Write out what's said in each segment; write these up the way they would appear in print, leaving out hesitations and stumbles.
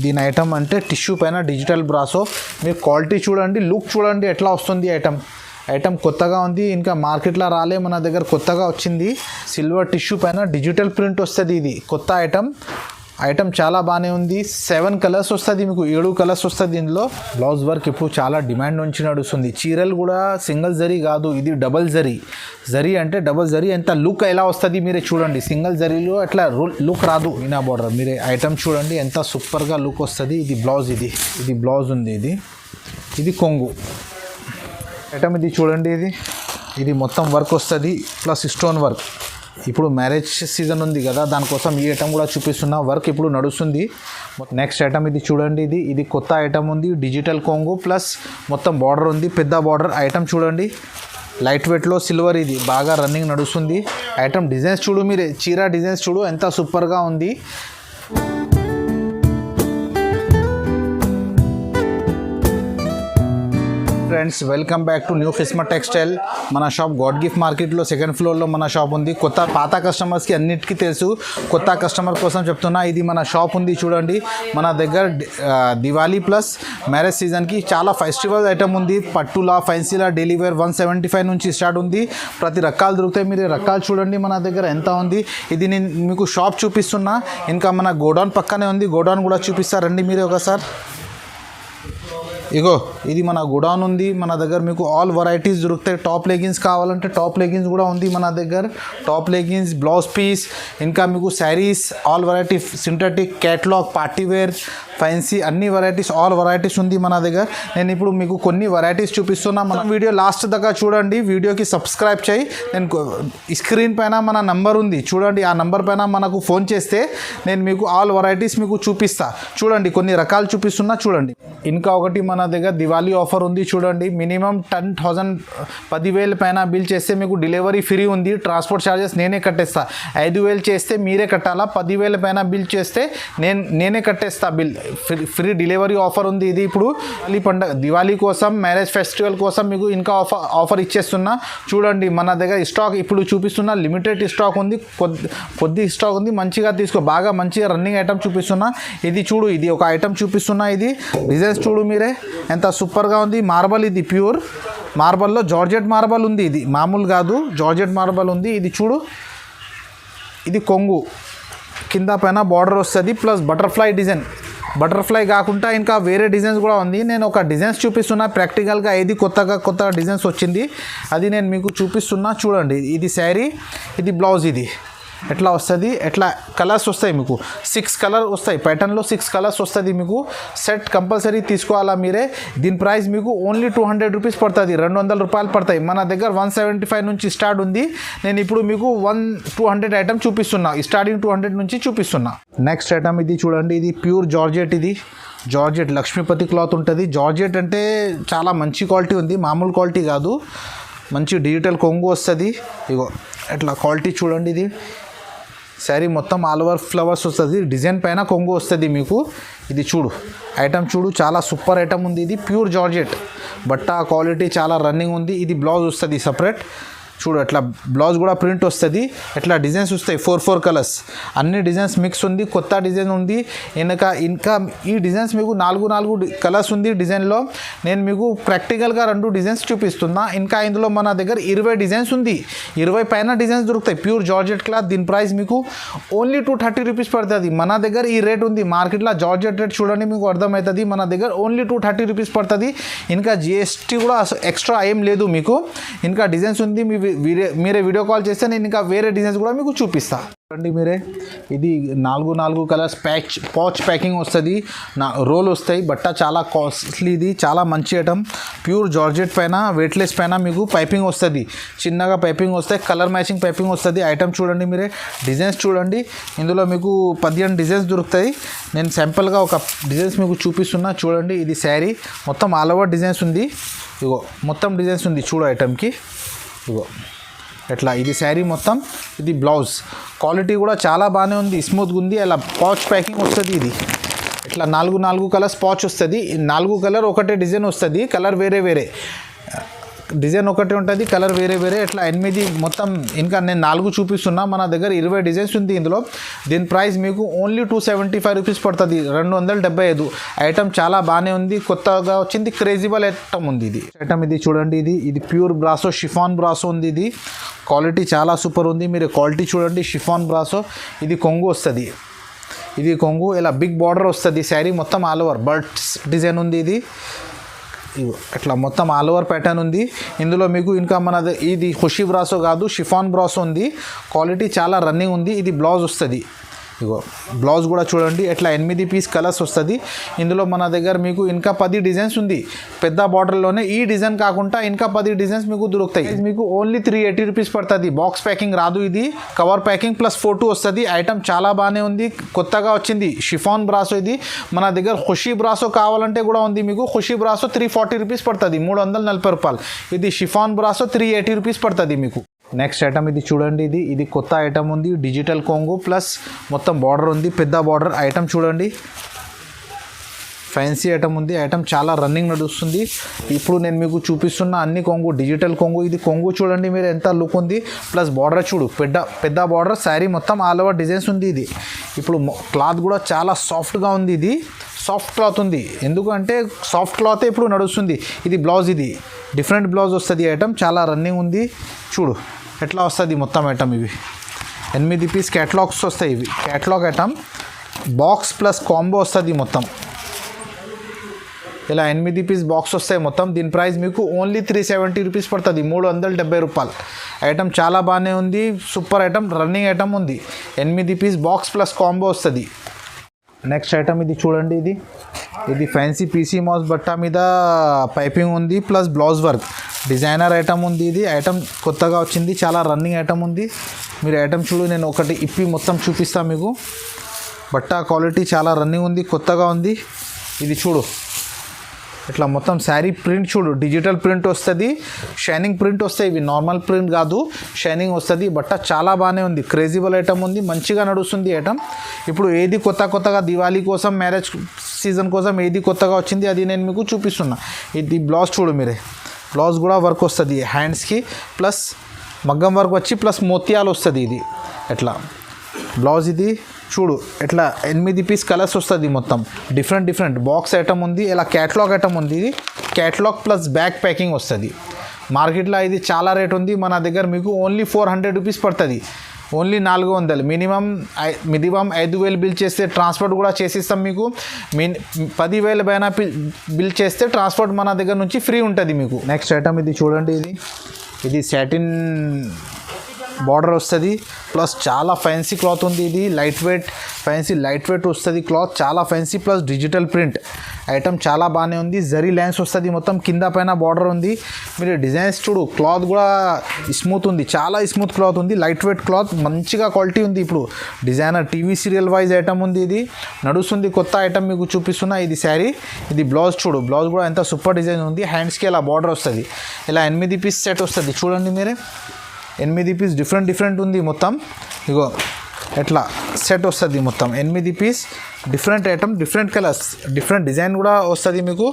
దీని ఐటమ్ అంటే టిష్యూ పైన డిజిటల్ బ్రాసో. మీరు క్వాలిటీ చూడండి, లుక్ చూడండి ఎట్లా వస్తుంది ఐటమ్ కొత్తగా ఉంది, ఇంకా మార్కెట్లో రాలే, మన దగ్గర కొత్తగా వచ్చింది. సిల్వర్ టిష్యూ పైన డిజిటల్ ప్రింట్ వస్తుంది. ఇది కొత్త ఐటమ్ చాలా బాగానే ఉంది. 7 కలర్స్ వస్తుంది, మీకు 7 కలర్స్ వస్తుంది దీనిలో. బ్లౌజ్ వర్క్ ఇప్పుడు చాలా డిమాండ్ నుంచి నడుస్తుంది. చీరలు కూడా సింగిల్ జరీ కాదు, ఇది డబల్ జరీ అంటే డబల్ జరీ. ఎంత లుక్ ఎలా వస్తుంది మీరే చూడండి. సింగిల్ జరీలో అట్లా లుక్ రాదు. ఇనా బార్డర్ మీరే ఐటమ్ చూడండి ఎంత సూపర్గా లుక్ వస్తుంది. ఇది బ్లౌజ్, ఇది బ్లౌజ్ ఉంది. ఇది కొంగు ఐటమ్. ఇది చూడండి, ఇది మొత్తం వర్క్ వస్తుంది ప్లస్ స్టోన్ వర్క్. ఇప్పుడు మ్యారేజ్ సీజన్ ఉంది కదా, దానికోసం ఈ ఐటమ్ కూడా చూపిస్తున్నా. వర్క్ ఇప్పుడు నడుస్తుంది. నెక్స్ట్ ఐటమ్ ఇది చూడండి, ఇది కొత్త ఐటమ్ ఉంది. డిజిటల్ కొంగు ప్లస్ మొత్తం బార్డర్ ఉంది, పెద్ద బార్డర్ ఐటమ్ చూడండి. లైట్ వెయిట్లో సిల్వర్, ఇది బాగా రన్నింగ్ నడుస్తుంది. ఐటమ్ డిజైన్స్ చూడు మీరే, చీర డిజైన్స్ చూడు ఎంత సూపర్గా ఉంది. Friends, welcome back to new Fisma textile. మన షాప్ గాడ్ గిఫ్ట్ మార్కెట్లో 2nd ఫ్లోర్లో మన షాప్ ఉంది. పాత కస్టమర్స్కి అన్నిటికీ తెలుసు, కొత్త కస్టమర్ కోసం చెప్తున్నా. ఇది మన షాప్ ఉంది చూడండి. మన దగ్గర దివాళీ ప్లస్ మ్యారేజ్ సీజన్కి చాలా ఫెస్టివల్ ఐటమ్ ఉంది. పట్టులా, ఫ్యాన్సీలా, డైలీ వేర్ 175 నుంచి స్టార్ట్ ఉంది. ప్రతి రకాలు దొరుకుతాయి. మీరు రకాలు చూడండి మన దగ్గర ఎంత ఉంది. ఇది నేను మీకు షాప్ చూపిస్తున్నా. ఇంకా మన గోడౌన్ పక్కనే ఉంది, గోడౌన్ కూడా చూపిస్తారండి మీరు ఒకసారి. ఇగో ఇది మన గోడౌన్ ఉంది. మన దగ్గర మీకు ఆల్ వెరైటీస్ దొరుకుతాయి. టాప్ లెగిన్స్ కావాలంటే టాప్ లెగిన్స్ కూడా ఉంది మన దగ్గర. టాప్ లెగిన్స్, బ్లౌజ్ పీస్, ఇంకా మీకు saris, all variety, synthetic, catalogue, partywear, fancy, అన్ని వెరైటీస్, ఆల్ వెరైటీస్ ఉంది మన దగ్గర. నేను ఇప్పుడు మీకు కొన్ని వెరైటీస్ చూపిస్తున్నా. మన వీడియో లాస్ట్ దాకా చూడండి. వీడియోకి సబ్స్క్రైబ్ చేయి. నేను స్క్రీన్ పైన మన నంబర్ ఉంది చూడండి. ఆ నంబర్ పైన మనకు ఫోన్ చేస్తే నేను మీకు ఆల్ వెరైటీస్ మీకు చూపిస్తా. చూడండి, కొన్ని రకాలు చూపిస్తున్నా చూడండి. ఇంకా ఒకటి మన దగ్గర దివాళీ ఆఫర్ ఉంది చూడండి. మినిమం 10,000 10,000 పైన బిల్ చేస్తే మీకు డెలివరీ ఫ్రీ ఉంది. ట్రాన్స్పోర్ట్ ఛార్జెస్ నేనే కట్టేస్తా. 5,000 చేస్తే మీరే కట్టాలా. 10,000 పైన బిల్ చేస్తే నేనే కట్టేస్తా బిల్. ఫ్రీ డెలివరీ ఆఫర్ ఉంది. ఇది ఇప్పుడు దివాళీ కోసం, మ్యారేజ్ ఫెస్టివల్ కోసం మీకు ఇంకా ఆఫర్ ఇచ్చేస్తున్నా. చూడండి మన దగ్గర స్టాక్ ఇప్పుడు చూపిస్తున్నా. లిమిటెడ్ స్టాక్ ఉంది, కొద్ది స్టాక్ ఉంది. మంచిగా తీసుకో, బాగా మంచిగా రన్నింగ్ ఐటమ్ చూపిస్తున్నా. ఇది చూడు, ఇది ఒక ఐటమ్ చూపిస్తున్నా. ఇది డిజైన్స్ చూడు మీరే ఎంత సూపర్గా ఉంది. మార్బల్, ఇది ప్యూర్ మార్బల్లో జార్జెట్ మార్బల్ ఉంది. ఇది మామూలు కాదు, జార్జెట్ మార్బల్ ఉంది. ఇది చూడు, ఇది కొంగు, కింద పైన బార్డర్ వస్తుంది ప్లస్ బటర్ఫ్లై డిజైన్. బటర్ఫ్లై కాకుండా ఇంకా వేరే డిజైన్స్ కూడా ఉంది. నేను ఒక డిజైన్స్ చూపిస్తున్నా ప్రాక్టికల్గా. ఇది కొత్త డిజైన్స్ వచ్చింది, అది నేను మీకు చూపిస్తున్నా చూడండి. ఇది శారీ, ఇది బ్లౌజ్. ఇది ఎట్లా వస్తుంది, ఎట్లా కలర్స్ వస్తాయి మీకు 6 కలర్ వస్తాయి. ప్యాటర్న్లో 6 కలర్స్ వస్తుంది మీకు. సెట్ కంపల్సరీ తీసుకోవాలా మీరే. దీని ప్రైస్ మీకు ఓన్లీ 200 రూపీస్ పడుతుంది, 200 రూపాయలు పడతాయి. మన దగ్గర 175 నుంచి స్టార్ట్ ఉంది. నేను ఇప్పుడు మీకు 200 ఐటమ్ చూపిస్తున్నా. స్టార్టింగ్ 200 నుంచి చూపిస్తున్నా. నెక్స్ట్ ఐటమ్ ఇది చూడండి, ఇది ప్యూర్ జార్జెట్. ఇది జార్జెట్ లక్ష్మీపతి క్లాత్ ఉంటుంది. జార్జెట్ అంటే చాలా మంచి క్వాలిటీ ఉంది, మామూలు క్వాలిటీ కాదు. మంచి డిజిటల్ కొంగు వస్తుంది. ఇగో ఎట్లా క్వాలిటీ చూడండి. ఇది శారీ మొత్తం ఆల్ ఓవర్ ఫ్లవర్స్ వస్తుంది. డిజైన్ పైన కొంగు వస్తుంది మీకు. ఇది చూడు, ఐటమ్ చూడు, చాలా సూపర్ ఐటమ్ ఉంది. ఇది ప్యూర్ జార్జెట్, బట్ట క్వాలిటీ చాలా రన్నింగ్ ఉంది. ఇది బ్లౌజ్ వస్తుంది సపరేట్. చూడు, అట్లా బ్లౌజ్ కూడా ప్రింట్ వస్తుంది. ఎట్లా డిజైన్స్ వస్తాయి 4 కలర్స్, అన్ని డిజైన్స్ మిక్స్ ఉంది. కొత్త డిజైన్ ఉంది. ఇంకా ఈ డిజైన్స్ మీకు 4 కలర్స్ ఉంది డిజైన్లో. నేను మీకు ప్రాక్టికల్గా 2 డిజైన్స్ చూపిస్తున్నా. ఇంకా ఇందులో మన దగ్గర 20 డిజైన్స్ ఉంది. 20 పైన డిజైన్స్ దొరుకుతాయి. Pure georgette cloth. దీని ప్రైస్ మీకు ఓన్లీ 230 రూపీస్ పడుతుంది. మన దగ్గర ఈ రేట్ ఉంది. మార్కెట్లో జార్జెట్ రేట్ చూడండి, మీకు అర్థమవుతుంది. మన దగ్గర ఓన్లీ 230 రూపీస్ పడుతుంది. ఇంకా GST కూడా ఎక్స్ట్రా ఏం లేదు మీకు. ఇంకా డిజైన్స్ ఉంది. మీరే వీడియో కాల్ చేస్తే నేను ఇంకా వేరే డిజైన్స్ కూడా మీకు చూపిస్తా. చూడండి మీరే, ఇది 4 కలర్స్ పౌచ్ ప్యాకింగ్ వస్తుంది. రోల్ వస్తాయి. బట్ట చాలా కాస్ట్లీ. ఇది చాలా మంచి ఐటమ్. ప్యూర్ జార్జెట్ పైన, వెయిట్లెస్ పైన మీకు పైపింగ్ వస్తుంది. చిన్నగా పైపింగ్ వస్తాయి, కలర్ మ్యాచింగ్ పైపింగ్ వస్తుంది. ఐటమ్ చూడండి మీరే, డిజైన్స్ చూడండి. ఇందులో మీకు 15 డిజైన్స్ దొరుకుతాయి. నేను సింపుల్గా ఒక డిజైన్స్ మీకు చూపిస్తున్నా చూడండి. ఇది శారీ మొత్తం ఆల్ ఓవర్ డిజైన్స్ ఉంది. ఇగో మొత్తం డిజైన్స్ ఉంది చూడు ఐటమ్కి. ఇగో ఎట్లా, ఇది శారీ మొత్తం. ఇది బ్లౌజ్. క్వాలిటీ కూడా చాలా బాగానే ఉంది, స్మూత్గా ఉంది. అలా పౌచ్ ప్యాకింగ్ వస్తుంది. ఇది ఇట్లా 4 కలర్స్ పౌచ్ వస్తుంది. 4 కలర్ ఒకటే డిజైన్ వస్తుంది. కలర్ వేరే డిజైన్ ఒకటి ఉంటుంది, కలర్ వేరే వేరే. ఇట్లా 8 మొత్తం. ఇంకా నేను 4 చూపిస్తున్నా. మన దగ్గర 20 డిజైన్స్ ఉంది ఇందులో. దీని ప్రైస్ మీకు ఓన్లీ 275 రూపీస్ పడుతుంది, 275. ఐటమ్ చాలా బాగానే ఉంది, కొత్తగా వచ్చింది, క్రేజీబల్ ఐటమ్ ఉంది. ఇది ఐటమ్ ఇది చూడండి, ఇది ప్యూర్ బ్రాసో, షిఫాన్ బ్రాసో ఉంది. ఇది క్వాలిటీ చాలా సూపర్ ఉంది. మీరు క్వాలిటీ చూడండి. షిఫాన్ బ్రాసో, ఇది కొంగు వస్తుంది. ఇది కొంగు ఇలా బిగ్ బార్డర్ వస్తుంది. శారీ మొత్తం ఆల్ ఓవర్ బర్డ్స్ డిజైన్ ఉంది. ఇది ఇట్లా మొత్తం ఆల్ ఓవర్ ప్యాటర్న్ ఉంది. ఇందులో మీకు ఇంకా మనది ఇది ఖుషీ బ్రాసో కాదు, షిఫాన్ బ్రాసో ఉంది. క్వాలిటీ చాలా రన్నింగ్ ఉంది. ఇది బ్లౌజ్ వస్తుంది. ఇగో బ్లౌజ్ కూడా చూడండి. ఇట్లా 8 పీస్ కలర్స్ వస్తుంది. ఇందులో మన దగ్గర మీకు ఇంకా 10 డిజైన్స్ ఉంది. పెద్ద బార్డర్లోనే ఈ డిజైన్ కాకుండా ఇంకా 10 డిజైన్స్ మీకు దొరుకుతాయి. మీకు ఓన్లీ 380 రూపీస్ పడుతుంది. బాక్స్ ప్యాకింగ్ రాదు, ఇది కవర్ ప్యాకింగ్ ప్లస్ ఫోటో వస్తుంది. ఐటమ్ చాలా బాగానే ఉంది, కొత్తగా వచ్చింది. షిఫాన్ బ్రాసో ఇది. మన దగ్గర ఖుషీ బ్రాసో కావాలంటే కూడా ఉంది మీకు. ఖుషీ బ్రాసో 340 రూపీస్ పడుతుంది, 340 రూపాయలు. ఇది షిఫాన్ బ్రాసో 380 రూపీస్ పడుతుంది మీకు. నెక్స్ట్ ఐటమ్ ఇది చూడండి. ఇది కొత్త ఐటమ్ ఉంది. డిజిటల్ కొంగు ప్లస్ మొత్తం బార్డర్ ఉంది, పెద్ద బార్డర్. ఐటమ్ చూడండి, ఫ్యాన్సీ ఐటమ్ ఉంది. ఐటమ్ చాలా రన్నింగ్ నడుస్తుంది. ఇప్పుడు నేను మీకు చూపిస్తున్న అన్ని కొంగు డిజిటల్ కొంగు. ఇది కొంగు చూడండి మీరు ఎంత లుక్ ఉంది. ప్లస్ బార్డర్ చూడు, పెద్ద బార్డర్. శారీ మొత్తం ఆల్ ఓవర్ డిజైన్స్ ఉంది. ఇది ఇప్పుడు క్లాత్ కూడా చాలా సాఫ్ట్గా ఉంది. ఇది సాఫ్ట్ క్లాత్ ఉంది, ఎందుకంటే సాఫ్ట్ క్లాత్ ఇప్పుడు నడుస్తుంది. ఇది బ్లౌజ్, ఇది డిఫరెంట్ బ్లౌజ్ వస్తుంది. ఐటమ్ చాలా రన్నింగ్ ఉంది. చూడు ఎట్లా వస్తుంది మొత్తం ఐటమ్. ఇవి 8 పీస్ క్యాటలాగ్స్ వస్తాయి. ఇవి catalogue item, box plus combo వస్తుంది మొత్తం. ఇలా 8 పీస్ బాక్స్ వస్తాయి మొత్తం. దీని ప్రైస్ మీకు ఓన్లీ 370 రూపీస్ పడుతుంది, 370 రూపాయలు. ఐటమ్ చాలా బాగానే ఉంది, సూపర్ ఐటమ్, రన్నింగ్ ఐటమ్ ఉంది. 8 పీస్ బాక్స్ ప్లస్ కాంబో వస్తుంది. నెక్స్ట్ ఐటమ్ ఇది చూడండి. ఇది ఫ్యాన్సీ పీసీ మౌస్ బట్ట మీద పైపింగ్ ఉంది plus blouse work. Designer item ఉంది. ఇది ఐటమ్ కొత్తగా వచ్చింది, చాలా రన్నింగ్ ఐటమ్ ఉంది. మీరు ఐటమ్ చూడు, నేను ఒకటి ఇప్పి మొత్తం చూపిస్తాను మీకు. బట్ట క్వాలిటీ చాలా రన్నింగ్ ఉంది, కొత్తగా ఉంది. ఇది చూడు, ఇట్లా మొత్తం శారీ ప్రింట్ చూడు, డిజిటల్ ప్రింట్ వస్తుంది, షైనింగ్ ప్రింట్ వస్తాయి. ఇవి నార్మల్ ప్రింట్ కాదు, షైనింగ్ వస్తుంది. బట్ట చాలా బాగానే ఉంది, క్రేజీబుల్ ఐటమ్ ఉంది, మంచిగా నడుస్తుంది ఐటమ్. ఇప్పుడు ఏది కొత్తగా దివాళీ కోసం, మ్యారేజ్ సీజన్ కోసం ఏది కొత్తగా వచ్చింది అది నేను మీకు చూపిస్తున్నా. ఇది బ్లౌజ్ చూడు మీరే, బ్లౌజ్ కూడా వర్క్ వస్తుంది హ్యాండ్స్కి, ప్లస్ మగ్గం వర్క్ వచ్చి ప్లస్ మోతియాలు వస్తుంది. ఇది ఎట్లా బ్లౌజ్ ఇది చూడు, ఎట్లా 8 పీస్ కలర్స్ వస్తుంది మొత్తం. డిఫరెంట్ బాక్స్ ఐటమ్ ఉంది. ఇలా క్యాటలాగ్ ఐటమ్ ఉంది. ఇది క్యాటలాగ్ ప్లస్ బ్యాక్ ప్యాకింగ్ వస్తుంది. మార్కెట్లో ఇది చాలా రేట్ ఉంది. మన దగ్గర మీకు ఓన్లీ 400 రూపీస్ పడుతుంది, ఓన్లీ 400. మినిమం 5,000 బిల్ చేస్తే ట్రాన్స్పోర్ట్ కూడా చేసిస్తాం మీకు. 10,000 పైన బిల్ చేస్తే ట్రాన్స్పోర్ట్ మన దగ్గర నుంచి ఫ్రీ ఉంటుంది మీకు. నెక్స్ట్ ఐటమ్ ఇది చూడండి. ఇది సాటిన్ బార్డర్ వస్తుంది, ప్లస్ చాలా ఫ్యాన్సీ క్లాత్ ఉంది. ఇది లైట్ వెయిట్ వస్తుంది క్లాత్, చాలా fancy, plus digital print. Item చాలా బాగానే ఉంది. జరీ లైన్స్ వస్తుంది మొత్తం, కింద పైన బార్డర్ ఉంది. మీరు డిజైన్స్ చూడు, క్లాత్ కూడా స్మూత్ ఉంది, చాలా స్మూత్ క్లాత్ ఉంది. లైట్ వెయిట్ క్లాత్, మంచిగా క్వాలిటీ ఉంది. ఇప్పుడు designer TV serial wise item ఉంది. ఇది నడుస్తుంది, కొత్త ఐటమ్ మీకు చూపిస్తున్నా. ఇది శారీ, ఇది బ్లౌజ్ చూడు, బ్లౌజ్ కూడా ఎంత సూపర్ డిజైన్ ఉంది. హ్యాండ్స్కి ఇలా బార్డర్ వస్తుంది. ఇలా 8 పీస్ సెట్ వస్తుంది చూడండి మీరే. 8 పీస్ డిఫరెంట్ ఉంది మొత్తం. ఇగో ఎట్లా సెట్ వస్తుంది మొత్తం. 8 piece different item, different colours, different design కూడా వస్తుంది మీకు.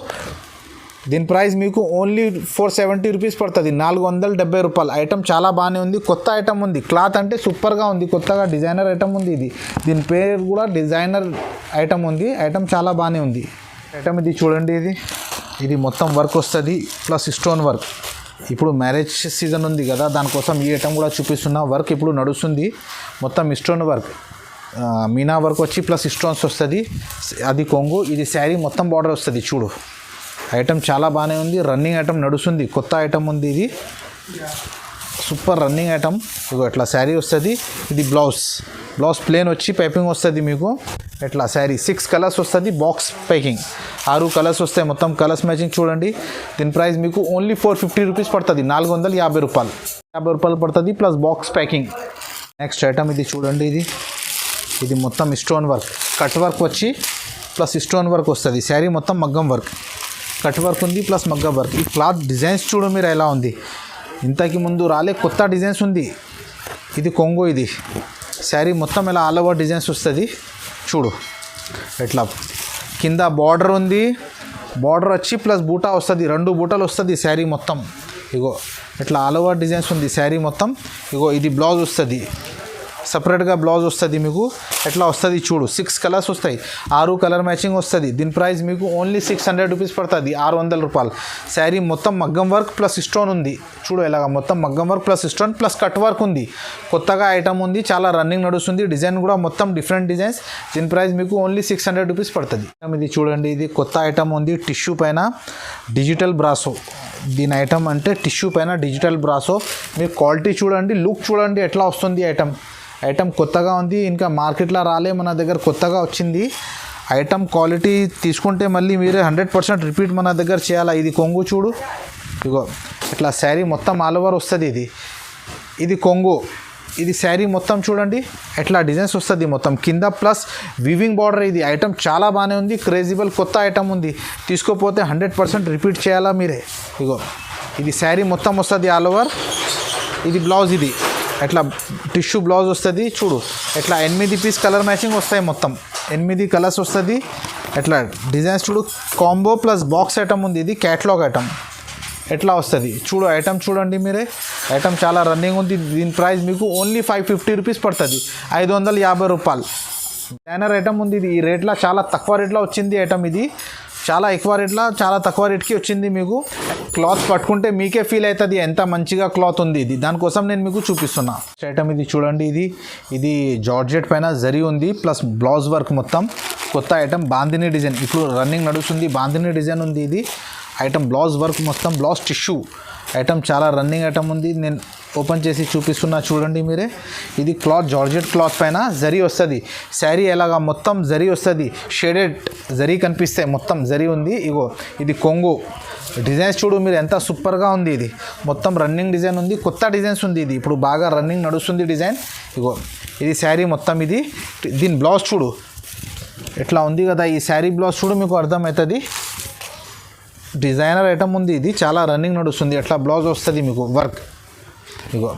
దీని ప్రైస్ మీకు ఓన్లీ 470 రూపీస్ పడుతుంది, 470 రూపాయలు. ఐటమ్ చాలా బాగానే ఉంది, కొత్త ఐటమ్ ఉంది. క్లాత్ అంటే సూపర్గా ఉంది, కొత్తగా డిజైనర్ ఐటమ్ ఉంది. దీని పేరు కూడా డిజైనర్ ఐటమ్ ఉంది. ఐటమ్ చాలా బాగానే ఉంది. ఐటమ్ ఇది చూడండి. ఇది మొత్తం వర్క్ వస్తుంది, ప్లస్ స్టోన్ వర్క్. ఇప్పుడు మ్యారేజ్ సీజన్ ఉంది కదా, దానికోసం ఈ ఐటమ్ కూడా చూపిస్తున్నా. వర్క్ ఇప్పుడు నడుస్తుంది మొత్తం, స్టోన్ వర్క్, మీనా వర్క్ వచ్చి ప్లస్ స్టోన్స్ వస్తుంది. అది కొంగు, ఇది శారీ మొత్తం బార్డర్ వస్తుంది చూడు. ఐటమ్ చాలా బాగానే ఉంది, రన్నింగ్ ఐటమ్ నడుస్తుంది, కొత్త ఐటమ్ ఉంది. ఇది సూపర్ రన్నింగ్ ఐటమ్. ఇగో ఇట్లా శారీ వస్తుంది. ఇది బ్లౌజ్ ప్లేన్ వచ్చి పైపింగ్ వస్తుంది మీకు. ఇట్లా శారీ 6 కలర్స్ వస్తుంది, బాక్స్ ప్యాకింగ్ 6 కలర్స్ వస్తాయి మొత్తం. కలర్స్ మ్యాచింగ్ చూడండి. దీని ప్రైస్ మీకు ఓన్లీ 450 రూపీస్ పడుతుంది, 450 రూపాయలు. 50 రూపాయలు పడుతుంది, plus box packing. Next item ఇది చూడండి. ఇది మొత్తం స్టోన్ వర్క్, కట్ వర్క్ వచ్చి ప్లస్ స్టోన్ వర్క్ వస్తుంది. శారీ మొత్తం మగ్గం వర్క్, కట్ వర్క్ ఉంది ప్లస్ మగ్గం వర్క్. ఈ క్లాత్ డిజైన్స్ చూడు మీరు ఎలా ఉంది, ఇంతకి ముందు రాలే, కొత్త డిజైన్స్ ఉంది. ఇది కొంగు, ఇది శారీ మొత్తం ఇలా ఆల్ ఓవర్ డిజైన్స్ వస్తుంది చూడు. ఇట్లా కింద బార్డర్ ఉంది, బార్డర్ వచ్చి ప్లస్ బూటా వస్తుంది, 2 బూటాలు వస్తుంది శారీ మొత్తం. ఇగో ఇట్లా ఆల్ ఓవర్ డిజైన్స్ ఉంది శారీ మొత్తం. ఇగో ఇది బ్లౌజ్ వస్తుంది, సపరేట్గా బ్లౌజ్ వస్తుంది మీకు. ఎట్లా వస్తుంది చూడు, 6 కలర్స్ వస్తాయి, 6 కలర్ మ్యాచింగ్ వస్తుంది. దీని ప్రైస్ మీకు ఓన్లీ 600 రూపీస్ పడుతుంది, 600 రూపాయలు. శారీ మొత్తం మగ్గం వర్క్ ప్లస్ స్టోన్ ఉంది చూడు, ఇలాగ మొత్తం మగ్గం work plus stone plus cut work ఉంది. కొత్తగా ఐటమ్ ఉంది, చాలా రన్నింగ్ నడుస్తుంది. డిజైన్ కూడా మొత్తం డిఫరెంట్ డిజైన్స్. దీని ప్రైస్ మీకు ఓన్లీ 600 రూపీస్ పడుతుంది. ఇది చూడండి, ఇది కొత్త ఐటమ్ ఉంది, టిష్యూ పైన డిజిటల్ బ్రాసో. దీని ఐటమ్ అంటే టిష్యూ పైన డిజిటల్ బ్రాసో. మీరు క్వాలిటీ చూడండి, లుక్ చూడండి ఎట్లా వస్తుంది ఐటమ్ కొత్తగా ఉంది, ఇంకా మార్కెట్లో రాలే, మన దగ్గర కొత్తగా వచ్చింది. ఐటమ్ క్వాలిటీ తీసుకుంటే మళ్ళీ మీరే 100% రిపీట్ మన దగ్గర చేయాలా. ఇది కొంగు చూడు, ఇగో ఇట్లా శారీ మొత్తం ఆల్ ఓవర్ వస్తుంది. ఇది కొంగు, ఇది శారీ మొత్తం చూడండి ఎట్లా డిజైన్స్ వస్తుంది మొత్తం కింద ప్లస్ వీవింగ్ బార్డర్. ఇది ఐటమ్ చాలా బాగానే ఉంది, క్రేజిబుల్ కొత్త ఐటమ్ ఉంది. తీసుకోపోతే 100% రిపీట్ చేయాలా మీరే. ఇగో ఇది శారీ మొత్తం వస్తుంది ఆల్ ఓవర్. ఇది బ్లౌజ్, ఇది ఎట్లా టిష్యూ బ్లౌజ్ వస్తుంది చూడు. ఎట్లా 8 పీస్ కలర్ మ్యాచింగ్ వస్తాయి, మొత్తం 8 కలర్స్ వస్తుంది. ఎట్లా డిజైన్స్ చూడు, కాంబో ప్లస్ బాక్స్ ఐటమ్ ఉంది. ఇది క్యాటలాగ్ ఐటమ్ ఎట్లా వస్తుంది చూడు. ఐటమ్ చూడండి మీరే, ఐటమ్ చాలా రన్నింగ్ ఉంది. దీని ప్రైస్ మీకు ఓన్లీ 550 రూపీస్ పడుతుంది, 550 రూపాయలు. డిజైనర్ ఐటమ్ ఉంది. ఇది ఈ రేట్లో చాలా తక్కువ రేట్లో వచ్చింది ఐటమ్. ఇది చాలా ఎక్కువ రేట్లో చాలా తక్కువ రేట్కి వచ్చింది. మీకు క్లాత్ పట్టుకుంటే మీకే ఫీల్ అవుతుంది ఎంత మంచిగా క్లాత్ ఉంది ఇది. దానికోసం నేను మీకు చూపిస్తున్నా ఐటమ్. ఇది చూడండి, ఇది జార్జెట్ పైన జరీ ఉంది ప్లస్ బ్లౌజ్ వర్క్ మొత్తం. కొత్త ఐటమ్ బాందిని డిజైన్, ఇప్పుడు రన్నింగ్ నడుస్తుంది. బాందిని డిజైన్ ఉంది. ఇది ఐటమ్ బ్లౌజ్ వర్క్ మొత్తం, బ్లౌజ్ టిష్యూ ఐటమ్ చాలా రన్నింగ్ ఐటమ్ ఉంది. నేను ఓపెన్ చేసి చూపిస్తున్నా చూడండి మీరే. ఇది క్లాత్ జార్జెట్ క్లాత్ పైన జరీ వస్తుంది. శారీ ఎలాగా మొత్తం జరీ వస్తుంది, షేడెడ్ జరీ కనిపిస్తాయి, మొత్తం జరీ ఉంది. ఇగో ఇది కొంగు డిజైన్స్ చూడు మీరు ఎంత సూపర్గా ఉంది. ఇది మొత్తం రన్నింగ్ డిజైన్ ఉంది, కొత్త డిజైన్స్ ఉంది. ఇది ఇప్పుడు బాగా రన్నింగ్ నడుస్తుంది డిజైన్. ఇగో ఇది శారీ మొత్తం. ఇది దీని బ్లౌజ్ చూడు ఎట్లా ఉంది కదా. ఈ శారీ బ్లౌజ్ చూడు, మీకు అర్థమవుతుంది. డిజైనర్ ఐటమ్ ఉంది, ఇది చాలా రన్నింగ్ నడుస్తుంది. అట్లా బ్లౌజ్ వస్తుంది మీకు వర్క్. ఇగో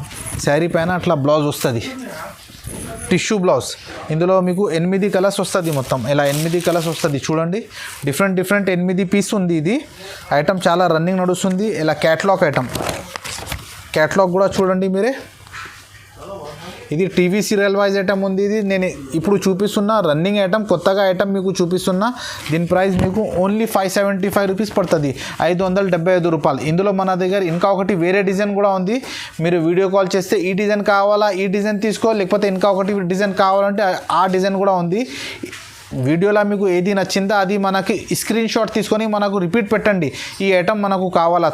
శారీ పైన అట్లా బ్లౌజ్ వస్తుంది, టిష్యూ బ్లౌజ్. ఇందులో మీకు 8 కలర్స్ వస్తుంది మొత్తం. ఇలా 8 కలర్స్ వస్తుంది చూడండి. డిఫరెంట్ 8 పీస్ ఉంది. ఇది ఐటమ్ చాలా రన్నింగ్ నడుస్తుంది. ఇలా క్యాటలాగ్ ఐటమ్, క్యాటలాగ్ కూడా చూడండి మీరే. ఇది టీవీ సీరియల్ వైజ్ ఐటమ్ ఉంది. ఇది నేను ఇప్పుడు చూపిస్తున్న రన్నింగ్ ఐటమ్, కొత్తగా ఐటమ్ మీకు చూపిస్తున్నా. దీని ప్రైస్ మీకు ఓన్లీ 575 రూపీస్ పడుతుంది, 575 రూపాయలు. ఇందులో మన దగ్గర ఇంకా ఒకటి వేరే డిజైన్ కూడా ఉంది. మీరు వీడియో కాల్ చేస్తే ఈ డిజైన్ కావాలా, ఈ డిజైన్ తీసుకో, లేకపోతే ఇంకా ఒకటి డిజైన్ కావాలంటే ఆ డిజైన్ కూడా ఉంది. వీడియోలో మీకు ఏది నచ్చిందో అది మనకి స్క్రీన్ షాట్ తీసుకొని మనకు రిపీట్ పెట్టండి. ఈ ఐటమ్ మనకు కావాలా,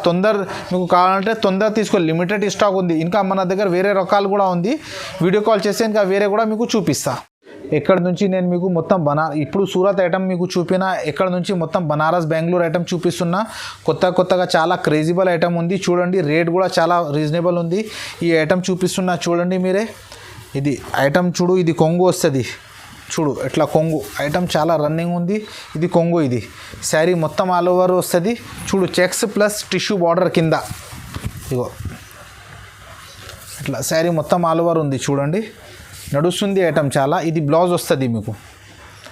మీకు కావాలంటే తొందర తీసుకో, లిమిటెడ్ స్టాక్ ఉంది. ఇంకా మన దగ్గర వేరే రకాలు కూడా ఉంది. వీడియో కాల్ చేస్తే ఇంకా వేరే కూడా మీకు చూపిస్తా. ఎక్కడి నుంచి నేను మీకు మొత్తం ఇప్పుడు సూరత్ ఐటమ్ మీకు చూపిన, ఎక్కడ నుంచి మొత్తం బనారస్ బెంగళూరు ఐటమ్ చూపిస్తున్నా. కొత్తగా చాలా క్రేజిబుల్ ఐటమ్ ఉంది చూడండి. రేట్ కూడా చాలా రీజనబుల్ ఉంది. ఈ ఐటమ్ చూపిస్తున్నా చూడండి మీరే. ఇది ఐటమ్ చూడు, ఇది కొంగు వస్తుంది చూడు ఎట్లా కొంగు. ఐటమ్ చాలా రన్నింగ్ ఉంది. ఇది కొంగు. ఇది శారీ మొత్తం ఆల్ ఓవర్ వస్తుంది చూడు, చెక్స్ ప్లస్ టిష్యూ బార్డర్ కింద. ఇగో ఇట్లా శారీ మొత్తం ఆల్ ఓవర్ ఉంది చూడండి, నడుస్తుంది ఐటమ్ చాలా. ఇది బ్లౌజ్ వస్తుంది మీకు,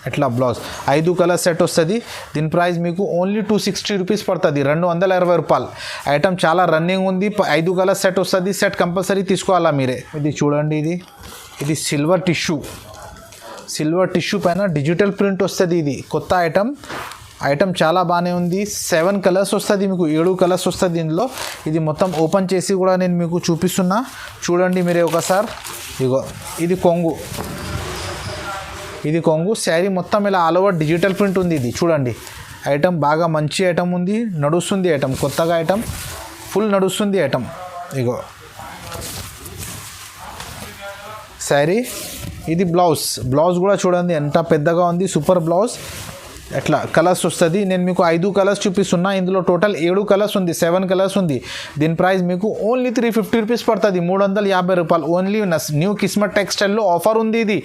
ఎట్లా బ్లౌజ్ 5 కలర్ సెట్ వస్తుంది. దీని ప్రైస్ మీకు ఓన్లీ 260 రూపీస్ పడుతుంది, 220 రూపాయలు. ఐటమ్ చాలా రన్నింగ్ ఉంది. 5 కలర్ సెట్ వస్తుంది. సెట్ కంపల్సరీ తీసుకోవాలా మీరే. ఇది చూడండి, ఇది సిల్వర్ టిష్యూ పైన డిజిటల్ ప్రింట్ వస్తుంది. ఇది కొత్త ఐటమ్ చాలా బాగానే ఉంది. 7 కలర్స్ వస్తుంది మీకు, 7 కలర్స్ వస్తుంది ఇందులో. ఇది మొత్తం ఓపెన్ చేసి కూడా నేను మీకు చూపిస్తున్నా చూడండి మీరే ఒకసారి. ఇగో ఇది కొంగు. శారీ మొత్తం ఇలా ఆల్ ఓవర్ డిజిటల్ ప్రింట్ ఉంది. ఇది చూడండి ఐటమ్ బాగా మంచి ఐటమ్ ఉంది, నడుస్తుంది ఐటమ్, కొత్తగా ఐటమ్ ఫుల్ నడుస్తుంది ఐటమ్. ఇగో శారీ. ఇది బ్లౌజ్ కూడా చూడండి ఎంత పెద్దగా ఉంది, సూపర్ బ్లౌజ్. ఎట్లా కలర్స్ వస్తుంది. నేను మీకు 5 కలర్స్ చూపిస్తున్నా. ఇందులో టోటల్ 7 కలర్స్ ఉంది, 7 కలర్స్ ఉంది. దీని ప్రైస్ మీకు ఓన్లీ 350 రూపీస్ పడుతుంది, 350 రూపాయలు. ఓన్లీ న్యూ కిస్మత్ టెక్స్టైల్లో ఆఫర్ ఉంది. ఇది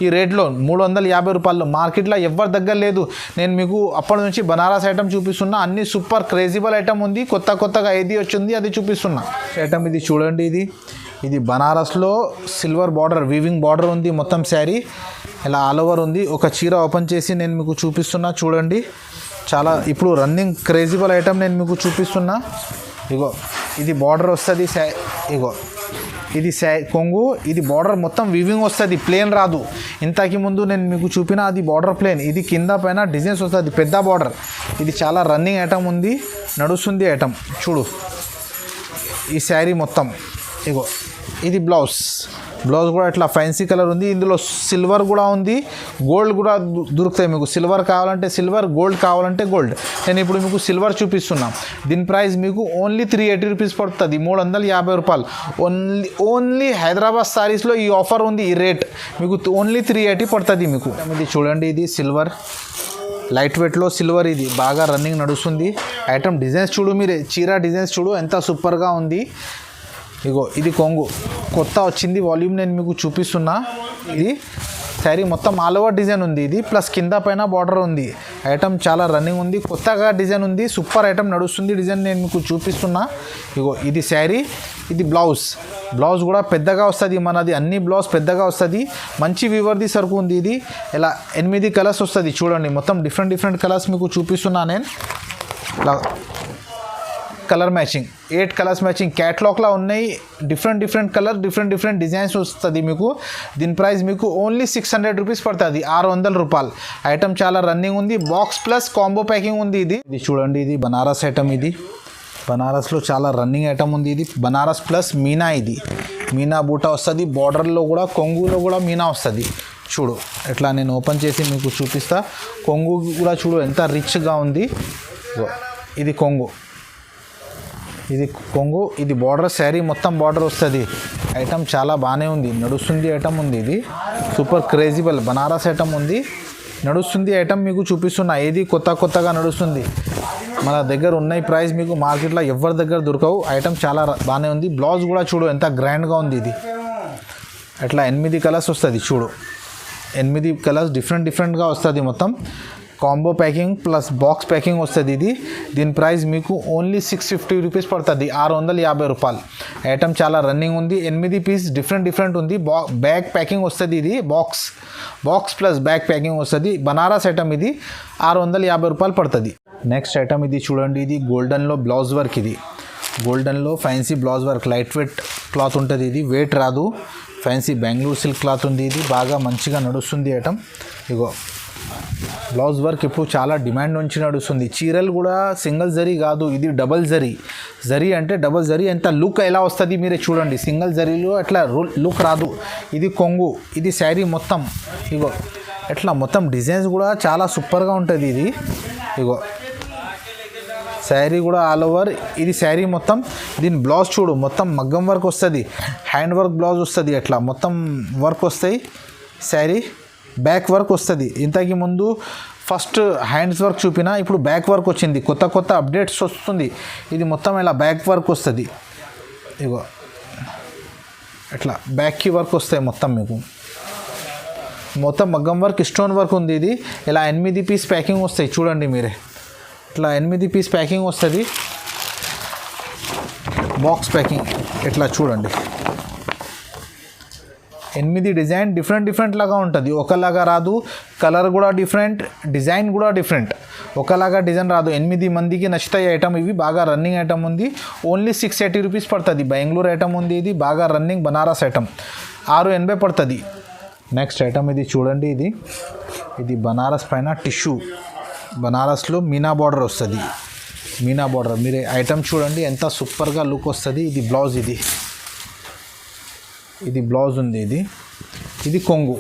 ఈ రేట్లో 350 రూపాయలు. మార్కెట్లో ఎవరి దగ్గర లేదు. నేను మీకు అప్పటి నుంచి బనారస్ ఐటమ్ చూపిస్తున్నా. అన్ని సూపర్ క్రేజిబుల్ ఐటమ్ ఉంది. కొత్తగా ఏది వచ్చింది అది చూపిస్తున్నా. ఐటమ్ ఇది చూడండి. ఇది బనారస్లో సిల్వర్ బార్డర్, వీవింగ్ బార్డర్ ఉంది మొత్తం. శారీ ఇలా ఆల్ ఓవర్ ఉంది. ఒక చీర ఓపెన్ చేసి నేను మీకు చూపిస్తున్నా చూడండి. చాలా ఇప్పుడు రన్నింగ్ క్రేజిబుల్ ఐటమ్ నేను మీకు చూపిస్తున్నా. ఇగో ఇది బార్డర్ వస్తుంది ఇగో ఇది కొంగు, ఇది బార్డర్ మొత్తం వివింగ్ వస్తుంది, ప్లేన్ రాదు. ఇంతకి ముందు నేను మీకు చూపిన అది బార్డర్ ప్లేన్, ఇది కింద పైన డిజైన్స్ వస్తుంది, పెద్ద బార్డర్. ఇది చాలా రన్నింగ్ ఐటమ్ ఉంది, నడుస్తుంది ఐటమ్. చూడు ఈ శారీ మొత్తం ఇగో ఇది బ్లౌజ్ కూడా ఇట్లా ఫ్యాన్సీ కలర్ ఉంది. ఇందులో సిల్వర్ కూడా ఉంది, గోల్డ్ కూడా దొరుకుతాయి మీకు. సిల్వర్ కావాలంటే సిల్వర్, గోల్డ్ కావాలంటే గోల్డ్. నేను ఇప్పుడు మీకు సిల్వర్ చూపిస్తున్నా. దీని ప్రైస్ మీకు ఓన్లీ 380 రూపీస్ పడుతుంది, 350 రూపాయలు. ఓన్లీ హైదరాబాద్ సారీస్లో ఈ ఆఫర్ ఉంది. ఈ రేట్ మీకు ఓన్లీ 380 పడుతుంది మీకు. ఇది చూడండి, ఇది సిల్వర్ లైట్ వెయిట్లో సిల్వర్, ఇది బాగా రన్నింగ్ నడుస్తుంది ఐటమ్. డిజైన్స్ చూడు, మీరు చీర డిజైన్స్ చూడు ఎంత సూపర్గా ఉంది. ఇగో ఇది కొంగు కొత్త వచ్చింది వాల్యూమ్, నేను మీకు చూపిస్తున్నా. ఇది శారీ మొత్తం ఆల్ ఓవర్ డిజైన్ ఉంది ఇది, ప్లస్ కింద పైన బార్డర్ ఉంది. ఐటమ్ చాలా రన్నింగ్ ఉంది, కొత్తగా డిజైన్ ఉంది, సూపర్ ఐటమ్ నడుస్తుంది డిజైన్. నేను మీకు చూపిస్తున్నా. ఇగో ఇది శారీ, ఇది బ్లౌజ్ కూడా పెద్దగా వస్తుంది మనది. అన్ని బ్లౌజ్ పెద్దగా వస్తుంది, మంచి వివర్ది సరుకు ఉంది. ఇది ఇలా 8 కలర్స్ వస్తుంది చూడండి, మొత్తం డిఫరెంట్ కలర్స్ మీకు చూపిస్తున్నా నేను. ఇలా కలర్ మ్యాచింగ్ 8 కలర్స్ మ్యాచింగ్ క్యాట్లాగ్లా ఉన్నాయి. డిఫరెంట్ కలర్, డిఫరెంట్ డిజైన్స్ వస్తుంది మీకు. దీని ప్రైస్ మీకు ఓన్లీ 600 రూపీస్ పడుతుంది, 600 రూపాయలు. ఐటమ్ చాలా రన్నింగ్ ఉంది, బాక్స్ ప్లస్ కాంబో ప్యాకింగ్ ఉంది. ఇది చూడండి, ఇది బనారస్ ఐటమ్. ఇది బనారస్లో చాలా రన్నింగ్ ఐటమ్ ఉంది. ఇది బనారస్ ప్లస్ మీనా, ఇది మీనా బూటా వస్తుంది. బార్డర్లో కూడా కొంగులో కూడా మీనా వస్తుంది. చూడు ఎట్లా నేను ఓపెన్ చేసి మీకు చూపిస్తా. కొంగు కూడా చూడు ఎంత రిచ్గా ఉంది. ఇది కొంగు, ఇది బార్డర్ శారీ మొత్తం బార్డర్ వస్తుంది. ఐటమ్ చాలా బాగానే ఉంది, నడుస్తుంది ఐటమ్ ఉంది. ఇది సూపర్ క్రేజీబుల్ బనారస్ ఐటమ్ ఉంది, నడుస్తుంది ఐటమ్ మీకు చూపిస్తున్నా. ఏది కొత్తగా నడుస్తుంది మన దగ్గర ఉన్నాయి. ప్రైస్ మీకు మార్కెట్లో ఎవరి దగ్గర దొరకవు. ఐటమ్ చాలా బాగానే ఉంది. బ్లౌజ్ కూడా చూడు ఎంత గ్రాండ్గా ఉంది. ఇది అట్లా 8 కలర్స్ వస్తుంది చూడు, 8 కలర్స్ డిఫరెంట్గా వస్తుంది. మొత్తం combo packing plus box packing వస్తుంది ఇది. దీని ప్రైస్ మీకు ఓన్లీ 650 రూపీస్ పడుతుంది, 650 రూపాయలు. ఐటమ్ చాలా రన్నింగ్ ఉంది. 8 పీస్ డిఫరెంట్ ఉంది. బ్యాగ్ ప్యాకింగ్ వస్తుంది. ఇది బాక్స్ ప్లస్ బ్యాగ్ ప్యాకింగ్ వస్తుంది. బనారస్ ఐటమ్ ఇది 650 రూపాయలు పడుతుంది. నెక్స్ట్ ఐటమ్ ఇది చూడండి, ఇది గోల్డెన్లో బ్లౌజ్ వర్క్. ఇది గోల్డెన్లో fancy blouse work, light weight cloth ఉంటుంది. ఇది వెయిట్ రాదు, ఫ్యాన్సీ బెంగళూరు సిల్క్ క్లాత్ ఉంది. ఇది బాగా మంచిగా నడుస్తుంది ఐటమ్. ఇగో బ్లౌజ్ వర్క్ ఇప్పుడు చాలా డిమాండ్ నుంచి నడుస్తుంది. చీరలు కూడా సింగిల్ జరీ కాదు, ఇది డబల్ జరీ అంటే డబల్ జరీ. ఎంత లుక్ ఎలా వస్తుంది మీరే చూడండి. సింగిల్ జరీలో అట్లా లుక్ రాదు. ఇది కొంగు, ఇది శారీ మొత్తం ఇగో ఎట్లా మొత్తం డిజైన్స్ కూడా చాలా సూపర్గా ఉంటుంది. ఇది ఇగో శారీ కూడా ఆల్ ఓవర్. ఇది శారీ మొత్తం. దీని బ్లౌజ్ చూడు మొత్తం మగ్గం వర్క్ వస్తుంది, హ్యాండ్ వర్క్ బ్లౌజ్ వస్తుంది. అట్లా మొత్తం వర్క్ వస్తాయి. శారీ బ్యాక్ వర్క్ వస్తుంది. ఇంతకు ముందు ఫస్ట్ హ్యాండ్స్ వర్క్ చూపినా, ఇప్పుడు బ్యాక్ వర్క్ వచ్చింది. కొత్త అప్డేట్స్ వస్తుంది. ఇది మొత్తం ఇలా బ్యాక్ వర్క్ వస్తుంది. ఇగో ఇట్లా బ్యాక్కి వర్క్ వస్తాయి మొత్తం మీకు. మొత్తం మగ్గం వర్క్, స్టోన్ వర్క్ ఉంది. ఇది ఇలా 8 పీస్ ప్యాకింగ్ వస్తాయి చూడండి మీరే. ఇట్లా 8 పీస్ ప్యాకింగ్ వస్తుంది. బాక్స్ ప్యాకింగ్ ఇట్లా చూడండి. 8 డిజైన్ డిఫరెంట్ లాగా ఉంటుంది, ఒకలాగా రాదు. కలర్ కూడా డిఫరెంట్, డిజైన్ కూడా డిఫరెంట్. ఒకలాగా డిజైన్ రాదు. 8 మందికి నచ్చుతాయి ఐటమ్. ఇవి బాగా రన్నింగ్ ఐటమ్ ఉంది. ఓన్లీ 680 రూపీస్ పడుతుంది. బెంగళూరు ఐటమ్ ఉంది. ఇది బాగా రన్నింగ్ బనారస్ ఐటమ్, 680 పడుతుంది. నెక్స్ట్ ఐటమ్ ఇది చూడండి, ఇది బనారస్ పైన టిష్యూ, బనారస్లో మీనా బార్డర్ వస్తుంది. మీనా బార్డర్ మీరు ఐటమ్ చూడండి ఎంత సూపర్గా లుక్ వస్తుంది. ఇది బ్లౌజ్, ఇది బ్లౌజ్ ఉంది. ఇది కొంగు,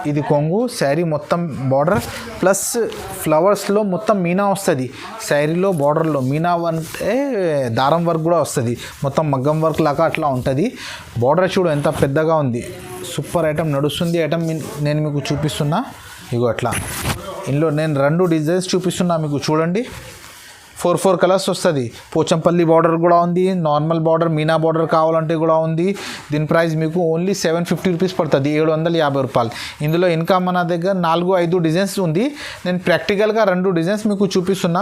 ఇది కొంగు శారీ మొత్తం బార్డర్ ప్లస్ ఫ్లవర్స్లో మొత్తం మీనా వస్తుంది. శారీలో బార్డర్లో మీనా అంటే దారం వర్క్ కూడా వస్తుంది. మొత్తం మగ్గం వర్క్ లాగా అట్లా ఉంటుంది. బార్డర్ చూడు ఎంత పెద్దగా ఉంది. సూపర్ ఐటమ్ నడుస్తుంది. ఐటమ్ నేను మీకు చూపిస్తున్నా. ఇగో అట్లా ఇందులో నేను 2 డిజైన్స్ చూపిస్తున్నా మీకు చూడండి. 4 కలర్స్ వస్తుంది. పోచంపల్లి బార్డర్ కూడా ఉంది, నార్మల్ బార్డర్ మీనా బార్డర్ కావాలంటే కూడా ఉంది. దీని ప్రైస్ మీకు ఓన్లీ 750 రూపీస్ పడుతుంది, 750 రూపాయలు. ఇందులో ఇంకా మన దగ్గర 4-5 డిజైన్స్ ఉంది. నేను ప్రాక్టికల్గా 2 డిజైన్స్ మీకు చూపిస్తున్నా.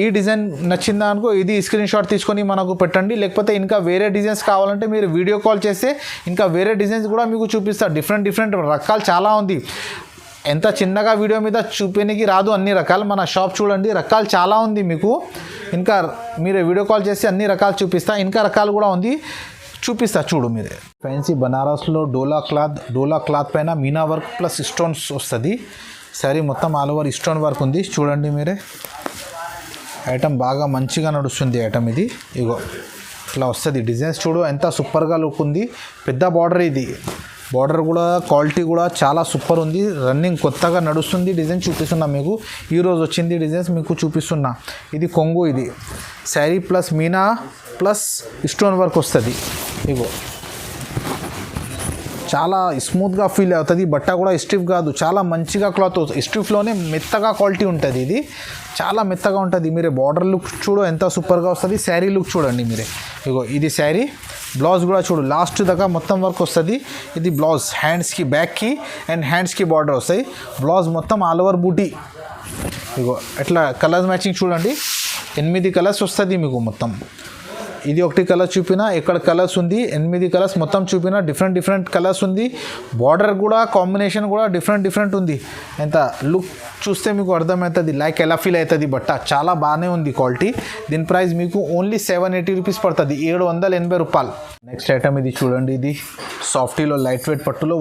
ఈ డిజైన్ నచ్చిందా అనుకో ఇది స్క్రీన్ షాట్ తీసుకొని మనకు పెట్టండి. లేకపోతే ఇంకా వేరే డిజైన్స్ కావాలంటే మీరు వీడియో కాల్ చేస్తే ఇంకా వేరే డిజైన్స్ కూడా మీకు చూపిస్తా. డిఫరెంట్ రకాలు చాలా ఉంది. ఎంత చిన్నగా వీడియో మీద చూపేనికి రాదు అన్ని రకాలు. మన షాప్ చూడండి, రకాలు చాలా ఉంది మీకు. ఇంకా మీరు వీడియో కాల్ చేసి అన్ని రకాలు చూపిస్తా. ఇంకా రకాలు కూడా ఉంది, చూపిస్తా చూడు మీరే. ఫ్యాన్సీ బనారస్లో డోలా క్లాత్ పైన మీనా వర్క్ ప్లస్ స్టోన్స్ వస్తుంది. సారీ మొత్తం ఆల్ ఓవర్ స్టోన్ వర్క్ ఉంది. చూడండి మీరే, ఐటమ్ బాగా మంచిగా నడుస్తుంది ఐటమ్ ఇది. ఇగో ఇట్లా వస్తుంది డిజైన్స్, చూడు ఎంత సూపర్గా లుక్ ఉంది. పెద్ద బార్డర్ ఇది, బార్డర్ కూడా క్వాలిటీ కూడా చాలా సూపర్ ఉంది. రన్నింగ్ కొత్తగా నడుస్తుంది. డిజైన్ చూపిస్తున్నా మీకు, ఈరోజు వచ్చింది డిజైన్స్ మీకు చూపిస్తున్నా. ఇది కొంగు, ఇది sari plus Meena plus stone work వస్తుంది. ఇగో చాలా స్మూత్గా ఫీల్ అవుతుంది. బట్ట కూడా స్టిఫ్ కాదు, చాలా మంచిగా క్లాత్. స్టిఫ్లోనే మెత్తగా క్వాలిటీ ఉంటుంది. ఇది చాలా మెత్తగా ఉంటుంది. మీరే బార్డర్ లుక్ చూడు ఎంత సూపర్గా వస్తుంది. శారీ లుక్ చూడండి మీరే. ఇగో ఇది శారీ, బ్లౌజ్ కూడా చూడు లాస్ట్ దాకా మొత్తం వర్క్ వస్తుంది. ఇది బ్లౌజ్, హ్యాండ్స్కి బ్యాక్కి అండ్ హ్యాండ్స్కి బార్డర్ వస్తాయి. బ్లౌజ్ మొత్తం ఆల్ ఓవర్ బూటీ. ఇగో ఎట్లా కలర్స్ మ్యాచింగ్ చూడండి, 8 కలర్స్ వస్తుంది మీకు మొత్తం. ఇది ఒకటి కలర్ చూపినా, ఇక్కడ కలర్స్ ఉంది 8 కలర్స్ మొత్తం చూపినా. డిఫరెంట్ కలర్స్ ఉంది. బార్డర్ కూడా కాంబినేషన్ కూడా డిఫరెంట్ ఉంది. ఎంత లుక్ చూస్తే మీకు అర్థమవుతుంది, లైక్ ఎలా ఫీల్ అవుతుంది. బట్ట చాలా బాగానే ఉంది క్వాలిటీ. దీని ప్రైస్ మీకు ఓన్లీ 780 రూపీస్ పడుతుంది, 780 రూపాయలు. నెక్స్ట్ ఐటమ్ ఇది చూడండి, ఇది సాఫ్టీలో లైట్ వెయిట్ పట్టులో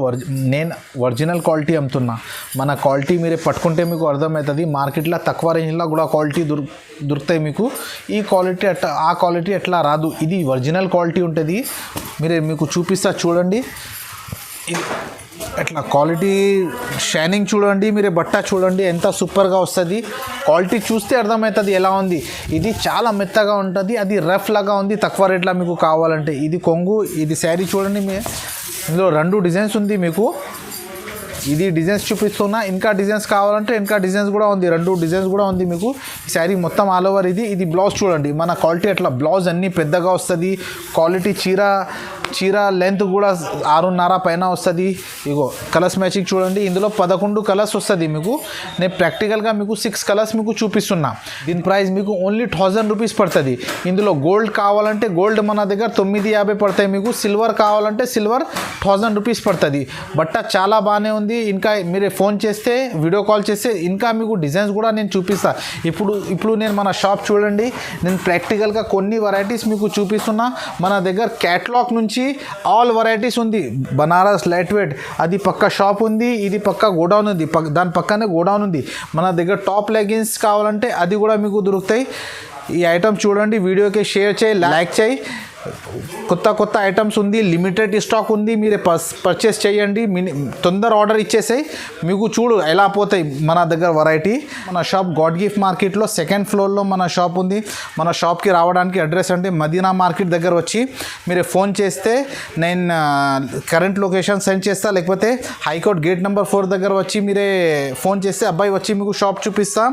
నేను ఒరిజినల్ క్వాలిటీ అమ్ముతున్నా. మన క్వాలిటీ మీరే పట్టుకుంటే మీకు అర్థమవుతుంది. మార్కెట్లో తక్కువ రేంజ్లో కూడా క్వాలిటీ దొరుకుతాయి మీకు. ఈ క్వాలిటీ అట్లా ఆ క్వాలిటీ ఎట్లా రాదు, ఇది ఒరిజినల్ క్వాలిటీ ఉంటుంది. మీరే మీకు చూపిస్తా చూడండి. అట్లా క్వాలిటీ షైనింగ్ చూడండి మీరే, బట్ట చూడండి ఎంత సూపర్గా వస్తుంది. క్వాలిటీ చూస్తే అర్థమవుతుంది ఎలా ఉంది. ఇది చాలా మెత్తగా ఉంటుంది, అది రఫ్ లాగా ఉంది. తక్కువ రేట్లో మీకు కావాలంటే ఇది కొంగు, ఇది శారీ చూడండి. ఇందులో 2 డిజైన్స్ ఉంది మీకు. ఇది డిజైన్స్ చూపిస్తున్నా, ఇంకా డిజైన్స్ కావాలంటే ఇంకా డిజైన్స్ కూడా ఉంది, 2 డిజైన్స్ కూడా ఉంది మీకు. ఈ శారీ మొత్తం ఆల్ ఓవర్ ఇది బ్లౌజ్ చూడండి. మన క్వాలిటీ అట్లా బ్లౌజ్ అన్నీ పెద్దగా వస్తుంది. క్వాలిటీ చీర లెంత్ కూడా 6.5 పైన వస్తుంది. ఇగో కలర్స్ మ్యాచింగ్ చూడండి, ఇందులో 11 కలర్స్ వస్తుంది మీకు. నేను ప్రాక్టికల్గా మీకు 6 కలర్స్ మీకు చూపిస్తున్నా. దీని ప్రైస్ మీకు ఓన్లీ 1000 రూపీస్ పడుతుంది. ఇందులో గోల్డ్ కావాలంటే గోల్డ్ మన దగ్గర 950 పడతాయి మీకు. సిల్వర్ కావాలంటే సిల్వర్ 1000 రూపీస్ పడుతుంది. బట్ట చాలా బాగానే ఉంది. ఇంకా మీరే ఫోన్ చేస్తే వీడియో కాల్ చేస్తే ఇంకా మీకు డిజైన్స్ కూడా నేను చూపిస్తా. ఇప్పుడు నేను మన షాప్ చూడండి, నేను ప్రాక్టికల్గా కొన్ని వెరైటీస్ మీకు చూపిస్తున్నా. మన దగ్గర క్యాటలాగ్ నుంచి ఆల్ వెరైటీస్ ఉంది. బనారస్ లైట్ వెయిట్ అది పక్క షాప్ ఉంది, ఇది పక్క గోడౌన్ ఉంది, దాని పక్కనే గోడౌన్ ఉంది. మన దగ్గర టాప్ లెగిన్స్ కావాలంటే అది కూడా మీకు దొరుకుతాయి. ఈ ఐటమ్ చూడండి, వీడియోకి షేర్ చేయి, లైక్ చేయి. కొత్త ఐటమ్స్ ఉంది, లిమిటెడ్ స్టాక్ ఉంది. మీరే పర్చేస్ చేయండి, తొందర ఆర్డర్ ఇచ్చేసాయి మీకు. చూడు ఎలా పోతాయి మన దగ్గర వెరైటీ. మన షాప్ గాడ్ గిఫ్ట్ మార్కెట్లో 2nd ఫ్లోర్లో మన షాప్ ఉంది. మన షాప్కి రావడానికి అడ్రస్ అంటే మదీనా మార్కెట్ దగ్గర వచ్చి మీరు ఫోన్ చేస్తే నేను కరెంట్ లొకేషన్ సెండ్ చేస్తా. లేకపోతే హైకోర్ట్ గేట్ నెంబర్ 4 దగ్గర వచ్చి మీరే ఫోన్ చేస్తే అబ్బాయి వచ్చి మీకు షాప్ చూపిస్తా.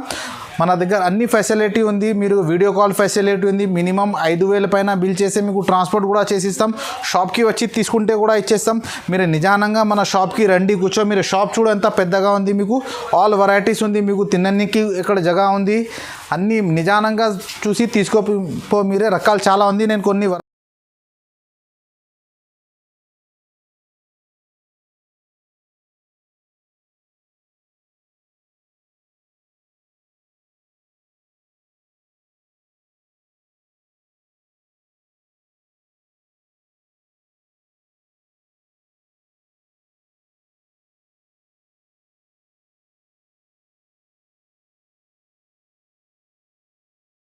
మన దగ్గర అన్ని ఫెసిలిటీ ఉంది. మీరు వీడియో కాల్ ఫెసిలిటీ ఉంది. మినిమం 5000 పైన బిల్ చేస్తే మీకు ట్రాన్స్పోర్ట్ కూడా చేసిస్తాం. షాప్కి వచ్చి తీసుకుంటే కూడా ఇచ్చేస్తాం. మీరు నిజానంగా మన షాప్కి రండి, కూర్చో. మీరు షాప్ చూడ ఎంత పెద్దగా ఉంది మీకు. ఆల్ వెరైటీస్ ఉంది మీకు. తినడానికి ఇక్కడ జగ ఉంది. అన్నీ నిజానంగా చూసి తీసుకోపో మీరే. రకాలు చాలా ఉంది. నేను కొన్ని